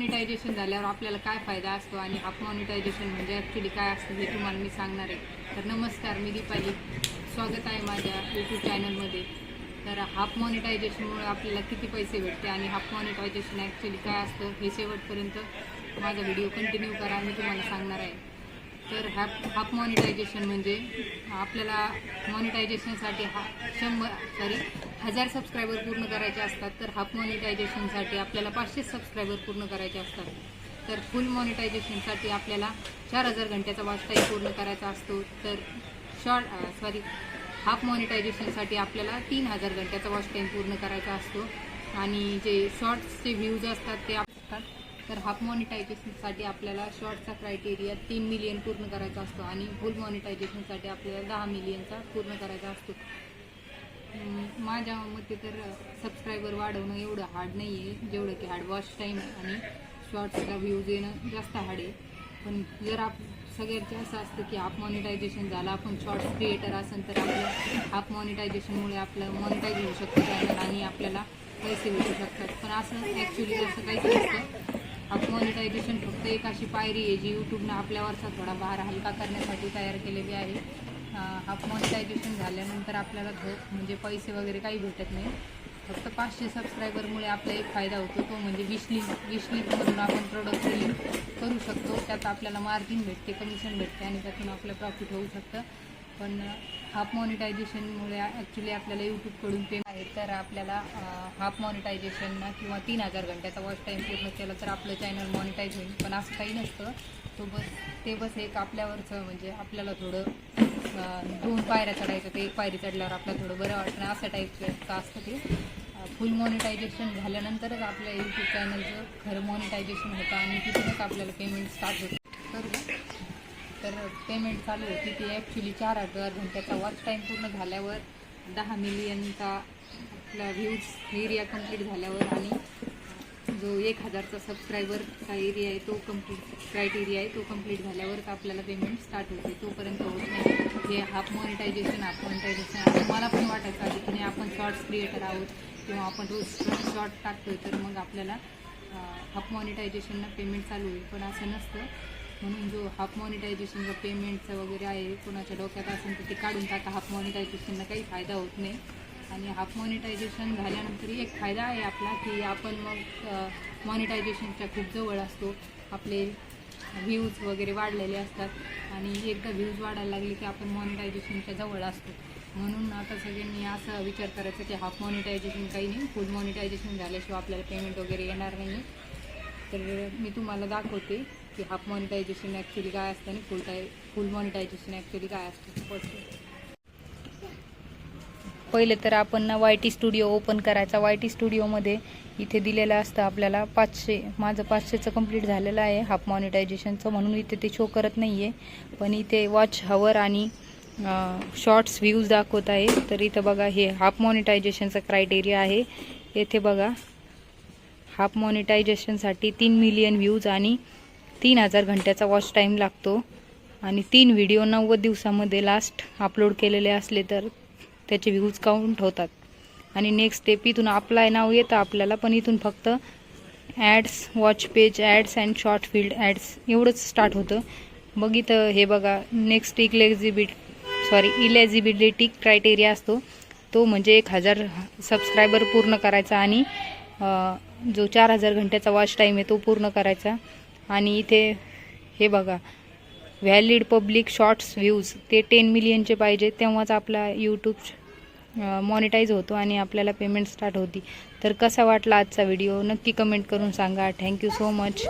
Monetisation झाल्यावर आपल्याला काय फायदा असतो आणि हाफ मॉनिटायझेशन म्हणजे ॲक्च्युली काय असतं हे तुम्हाला मी सांगणार आहे। तर नमस्कार, मी दीपाली, स्वागत आहे माझ्या यूट्यूब चॅनलमध्ये। तर हाफ मॉनिटायझेशनमुळे आपल्याला किती पैसे भेटते आणि हाफ मॉनिटायझेशन ॲक्च्युली काय असतं हे शेवटपर्यंत माझा व्हिडिओ कंटिन्यू करा, मी तुम्हाला सांगणार आहे। तर हाफ मॉनिटायझेशन म्हणजे आपल्याला मॉनिटायझेशनसाठी 1000 सबस्क्रायबर पूर्ण करायचे असतात। तर हाफ मॉनिटायझेशनसाठी आपल्याला 500 सबस्क्रायबर पूर्ण करायचे असतात। तर फुल मॉनिटायझेशनसाठी आपल्याला 4000 घंट्याचा वॉच टाईम पूर्ण करायचा असतो। तर हाफ मॉनिटायझेशनसाठी आपल्याला 3000 घंट्याचा वॉच टाईम पूर्ण करायचा असतो आणि जे शॉर्ट्सचे व्ह्यूज असतात ते असतात। तर हाफ मॉनिटायझेशनसाठी आपल्याला शॉर्टचा क्रायटेरिया 3 मिलियन पूर्ण करायचा असतो आणि फुल मॉनिटायझेशनसाठी आपल्याला 10 मिलियनचा पूर्ण करायचा असतो। माझ्या मते तर सबस्क्रायबर वाढवणं एवढं हार्ड नाही आहे जेवढं की हार्ड वॉच टाईम आणि शॉर्ट्सला व्ह्यूज येणं जास्त हार्ड आहे। पण जर सगळ्यांचे असं असतं की हाफ मॉनिटायझेशन झालं, आपण शॉर्ट्स क्रिएटर असेल तर आपलं हाफ मॉनिटायझेशनमुळे आपलं मॉनिटाईज होऊ शकतं चॅनल आणि आपल्याला पैसे भेटू शकतात। पण असं ॲक्च्युली असं काहीच नसतं। हाफ मॉनिटायझेशन फक्त एक अशी पायरी आहे जी यूट्यूबनं आपल्यावरचा थोडा भार हलका करण्यासाठी तयार केलेली आहे। हाफ मॉनिटायझेशन झाल्यानंतर आपल्याला म्हणजे पैसे वगैरे काही भेटत नाही, फक्त 500 सबस्क्रायबरमुळे आपला एक फायदा होतो, तो म्हणजे विश लिंकमधून आपण प्रोडक्ट सेलिंग करू शकतो। त्यात आपल्याला मार्जिन भेटते, कमिशन भेटते आणि त्यातून आपलं प्रॉफिट होऊ शकतं। पण हाफ मॉनिटायझेशनमुळे ॲक्च्युली आपल्याला यूट्यूबकडून पेमेंट आहे। तर आपल्याला हाफ मॉनिटायझेशन किंवा 3000 घंट्याचा वॉच टाईम पूर्ण केला तर आपलं चॅनल मॉनिटाईज होईल। पण असं काही नसतं, ते बस एक आपल्यावरचं म्हणजे आपल्याला थोडं 2 पायऱ्या चढायचं, ते एक पायरी चढल्यावर आपल्याला थोडं बरं वाटतं असं टाईपचं असतं ते। फुल मॉनिटायझेशन झाल्यानंतरच आपल्या यूट्यूब चॅनलचं खरं मॉनिटायझेशन होतं आणि तिथूनच आपल्याला पेमेंट स्टार्ट होतं। तर पेमेंट चालू होती ती ॲक्च्युली 4000 घंट्याचा वॉच टाईम पूर्ण झाल्यावर, 10 मिलियनचा आपला व्ह्यूज एरिया कंप्लीट झाल्यावर आणि जो 1000चा सबस्क्रायबरचा एरिया आहे तो क्रायटेरिया आहे तो कंप्लीट झाल्यावरच आपल्याला पेमेंट स्टार्ट होते, तोपर्यंत होत नाही। हे हाफ मॉनिटायझेशन आता मला पण वाटायचं आधी की नाही आपण शॉर्ट्स क्रिएटर आहोत किंवा आपण रोज शॉर्ट टाकतोय तर मग आपल्याला हाफ मॉनिटायझेशनला पेमेंट चालू होईल, पण असं नसतं। म्हणून जो हाफ मॉनिटायझेशनचा पेमेंटचं वगैरे आहे कोणाच्या डोक्यात असेल तर ते काढून टाका, हाफ मॉनिटायझेशनला काही फायदा होत नाही। आणि हाफ मॉनिटायझेशन झाल्यानंतर एक फायदा आहे आपला की आपण मग मॉनिटायझेशनच्या खूप जवळ असतो, आपले व्ह्यूज वगैरे वाढलेले असतात आणि एकदा व्ह्यूज वाढायला लागले की आपण मॉनिटायझेशनच्या जवळ असतो। म्हणून आता सगळ्यांनी असा विचार करायचा की हाफ मॉनिटायझेशन काही नाही, फुल मॉनिटायझेशन झाल्याशिवाय आपल्याला पेमेंट वगैरे येणार नाही। तर मी तुम्हाला दाखवते की हाफ मॉनिटायझेशन ॲक्च्युली काय असतं आणि फुल मॉनिटायझेशन ॲक्च्युली काय असतं। पहिले तर आपण YT स्टुडिओ ओपन करायचा। YT स्टुडिओमध्ये इथे दिलेलं असतं आपल्याला 500, माझं 500चं कंप्लीट झालेलं आहे हाफ मॉनिटायझेशनचं, म्हणून इथे ते शो करत नाही आहे। पण इथे वॉच हवर आणि शॉर्ट्स व्ह्यूज दाखवत आहे। तर इथं बघा हे हाफ मॉनिटायझेशनचं क्रायटेरिया आहे। येथे बघा हाफ मॉनिटायझेशनसाठी 3 मिलियन व्ह्यूज आणि 3000 घंट्याचा वॉच टाईम लागतो आणि 3 व्हिडिओ 90 दिवसामध्ये लास्ट अपलोड केलेले असले तर त्याचे व्ह्यूज काउंट होतात। आणि नेक्स्ट स्टेप इथून अप्लाय नाव येतं आपल्याला, पण इथून फक्त ads, watch page ads and short field ads एवढंच स्टार्ट होतं। मग इथं हे बघा नेक्स्ट इलेजिबिलिटी क्रायटेरिया असतो, तो म्हणजे 1000 सबस्क्रायबर पूर्ण करायचा आणि जो 4000 घंट्याचा वॉच टाईम आहे तो पूर्ण करायचा। आणि इथे हे बघा व्हॅलिड पब्लिक शॉर्ट्स व्ह्यूज ते 10 मिलियनचे पाहिजे, तेव्हाच आपला यूट्यूब मॉनिटाईज होतो आणि आपल्याला पेमेंट स्टार्ट होती। तर कसा वाटला आजचा व्हिडिओ नक्की कमेंट करून सांगा। Thank you so much.